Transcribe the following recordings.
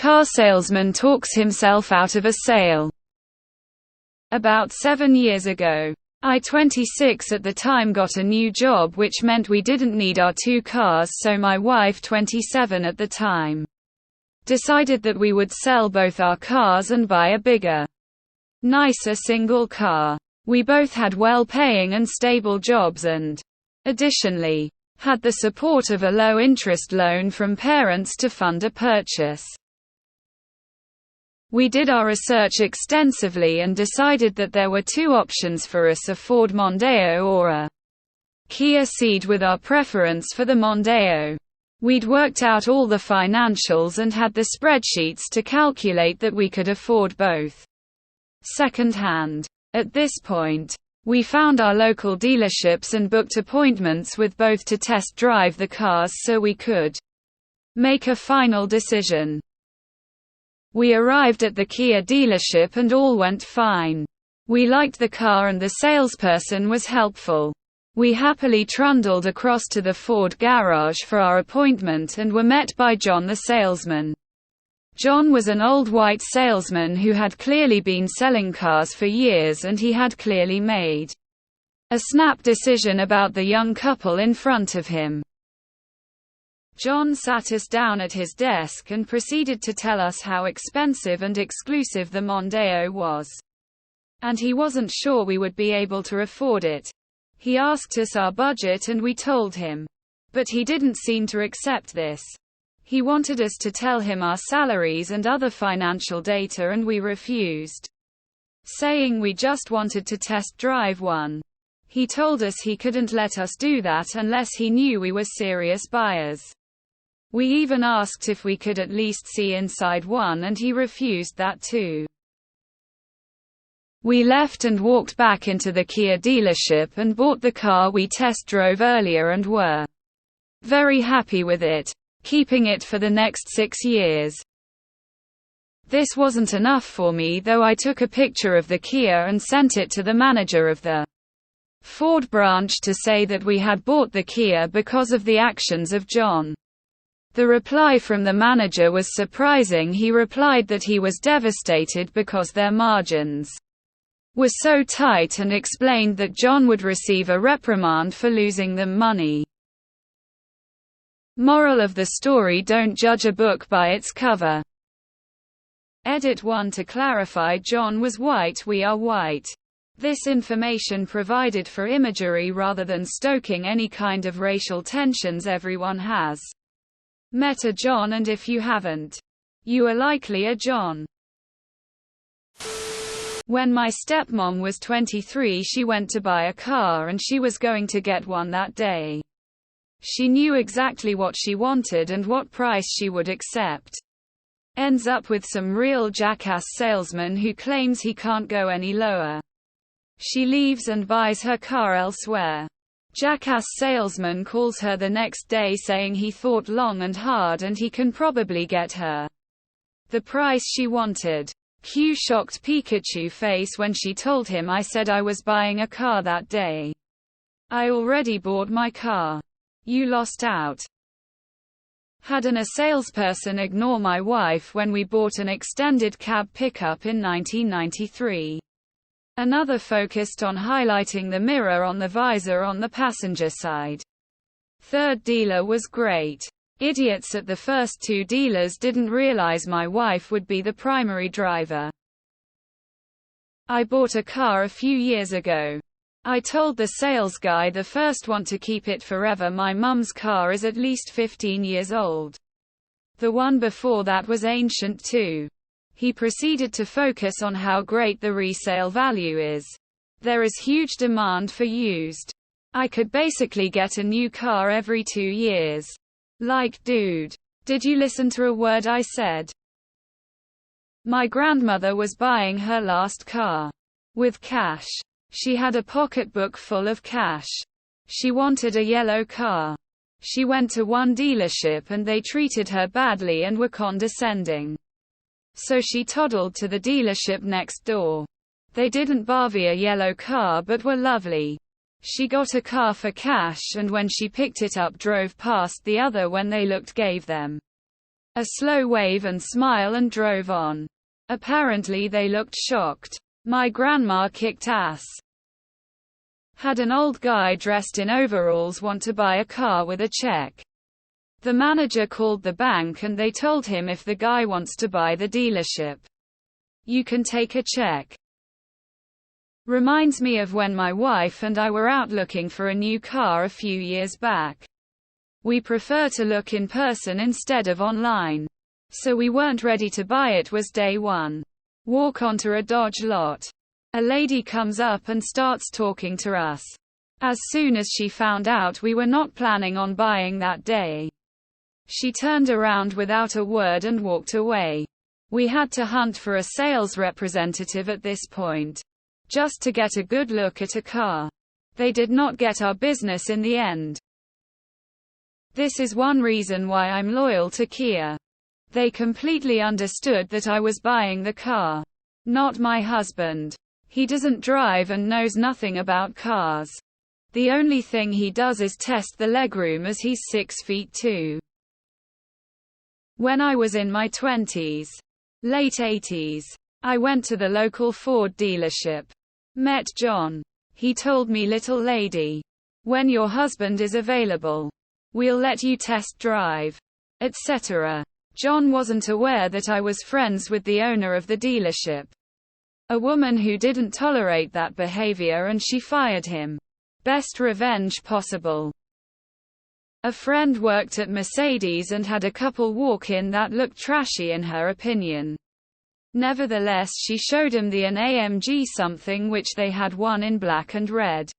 Car salesman talks himself out of a sale. About 7 years ago, I, 26 at the time, got a new job, which meant we didn't need our 2 cars, so my wife, 27 at the time, decided that we would sell both our cars and buy a bigger, nicer single car. We both had well-paying and stable jobs and, additionally, had the support of a low-interest loan from parents to fund a purchase. We did our research extensively and decided that there were 2 options for us: a Ford Mondeo or a Kia Ceed, with our preference for the Mondeo. We'd worked out all the financials and had the spreadsheets to calculate that we could afford both second-hand. At this point, we found our local dealerships and booked appointments with both to test drive the cars so we could make a final decision. We arrived at the Kia dealership and all went fine. We liked the car and the salesperson was helpful. We happily trundled across to the Ford garage for our appointment and were met by John, the salesman. John was an old white salesman who had clearly been selling cars for years, and he had clearly made a snap decision about the young couple in front of him. John sat us down at his desk and proceeded to tell us how expensive and exclusive the Mondeo was, and he wasn't sure we would be able to afford it. He asked us our budget and we told him, but he didn't seem to accept this. He wanted us to tell him our salaries and other financial data, and we refused, saying we just wanted to test drive one. He told us he couldn't let us do that unless he knew we were serious buyers. We even asked if we could at least see inside one, and he refused that too. We left and walked back into the Kia dealership and bought the car we test drove earlier and were very happy with it, keeping it for the next 6 years. This wasn't enough for me though. I took a picture of the Kia and sent it to the manager of the Ford branch to say that we had bought the Kia because of the actions of John. The reply from the manager was surprising. He replied that he was devastated because their margins were so tight and explained that John would receive a reprimand for losing them money. Moral of the story: don't judge a book by its cover. Edit 1 to clarify: John was white, we are white. This information provided for imagery rather than stoking any kind of racial tensions. Everyone has met a John, and if you haven't, you are likely a John. When my stepmom was 23, she went to buy a car and she was going to get one that day. She knew exactly what she wanted and what price she would accept. Ends up with some real jackass salesman who claims he can't go any lower. She leaves and buys her car elsewhere. Jackass salesman calls her the next day saying he thought long and hard and he can probably get her the price she wanted. Cue shocked Pikachu face when she told him, I said I was buying a car that day. I already bought my car. You lost out. Had a salesperson ignore my wife when we bought an extended cab pickup in 1993. Another focused on highlighting the mirror on the visor on the passenger side. Third dealer was great. Idiots at the first 2 dealers didn't realize my wife would be the primary driver. I bought a car a few years ago. I told the sales guy the first one to keep it forever. My mum's car is at least 15 years old. The one before that was ancient too. He proceeded to focus on how great the resale value is. There is huge demand for used. I could basically get a new car every 2 years. Like, dude, did you listen to a word I said? My grandmother was buying her last car with cash. She had a pocketbook full of cash. She wanted a yellow car. She went to one dealership and they treated her badly and were condescending. So she toddled to the dealership next door. They didn't bother a yellow car but were lovely. She got a car for cash and when she picked it up drove past the other when they looked gave them a slow wave and smile, and drove on. Apparently they looked shocked. My grandma kicked ass. Had an old guy dressed in overalls want to buy a car with a check. The manager called the bank and they told him if the guy wants to buy the dealership, you can take a check. Reminds me of when my wife and I were out looking for a new car a few years back. We prefer to look in person instead of online. So we weren't ready to buy it. Was day one. Walk onto a Dodge lot. A lady comes up and starts talking to us. As soon as she found out we were not planning on buying that day, she turned around without a word and walked away. We had to hunt for a sales representative at this point, just to get a good look at a car. They did not get our business in the end. This is one reason why I'm loyal to Kia. They completely understood that I was buying the car, not my husband. He doesn't drive and knows nothing about cars. The only thing he does is test the legroom as he's 6'2". When I was in my 20s, late 80s, I went to the local Ford dealership. Met John. He told me, little lady, when your husband is available, we'll let you test drive, etc. John wasn't aware that I was friends with the owner of the dealership. A woman who didn't tolerate that behavior and she fired him. Best revenge possible. A friend worked at Mercedes and had a couple walk in that looked trashy in her opinion. Nevertheless, she showed him an AMG something which they had, one in black and red.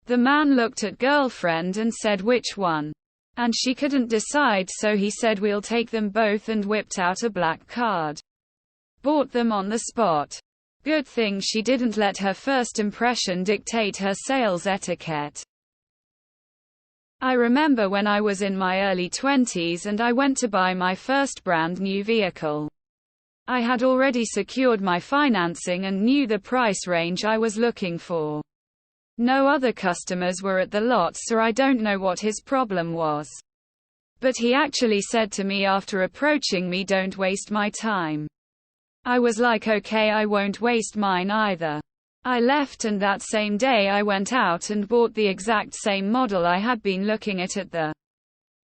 The man looked at girlfriend and said which one. And she couldn't decide, so he said we'll take them both and whipped out a black card. Bought them on the spot. Good thing she didn't let her first impression dictate her sales etiquette. I remember when I was in my early 20s and I went to buy my first brand new vehicle. I had already secured my financing and knew the price range I was looking for. No other customers were at the lot, so I don't know what his problem was. But he actually said to me after approaching me, don't waste my time. I was like, okay, I won't waste mine either. I left, and that same day I went out and bought the exact same model I had been looking at the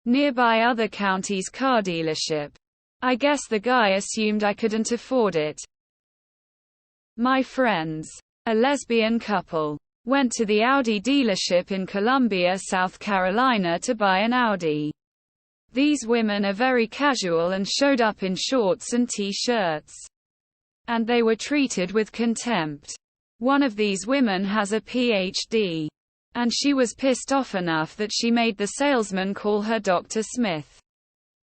nearby other county's car dealership. I guess the guy assumed I couldn't afford it. My friends, a lesbian couple, went to the Audi dealership in Columbia, South Carolina to buy an Audi. These women are very casual and showed up in shorts and t-shirts. And they were treated with contempt. One of these women has a PhD. And she was pissed off enough that she made the salesman call her Dr. Smith.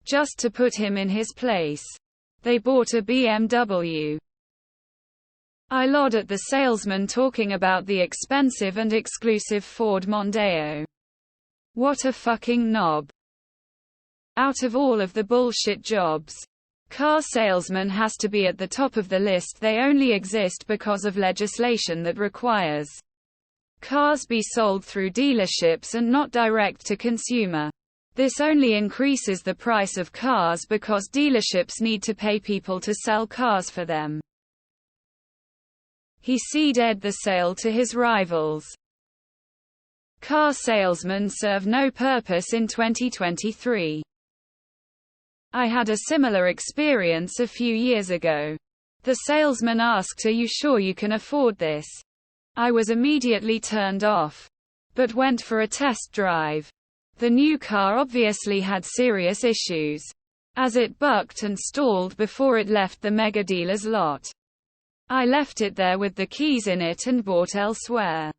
Just to put him in his place. They bought a BMW. I laughed at the salesman talking about the expensive and exclusive Ford Mondeo. What a fucking knob. Out of all of the bullshit jobs, car salesman has to be at the top of the list. They only exist because of legislation that requires cars be sold through dealerships and not direct to consumer. This only increases the price of cars because dealerships need to pay people to sell cars for them. He ceded the sale to his rivals. Car salesmen serve no purpose in 2023. I had a similar experience a few years ago. The salesman asked, "Are you sure you can afford this?" I was immediately turned off, but went for a test drive. The new car obviously had serious issues, as it bucked and stalled before it left the mega dealer's lot. I left it there with the keys in it and bought elsewhere.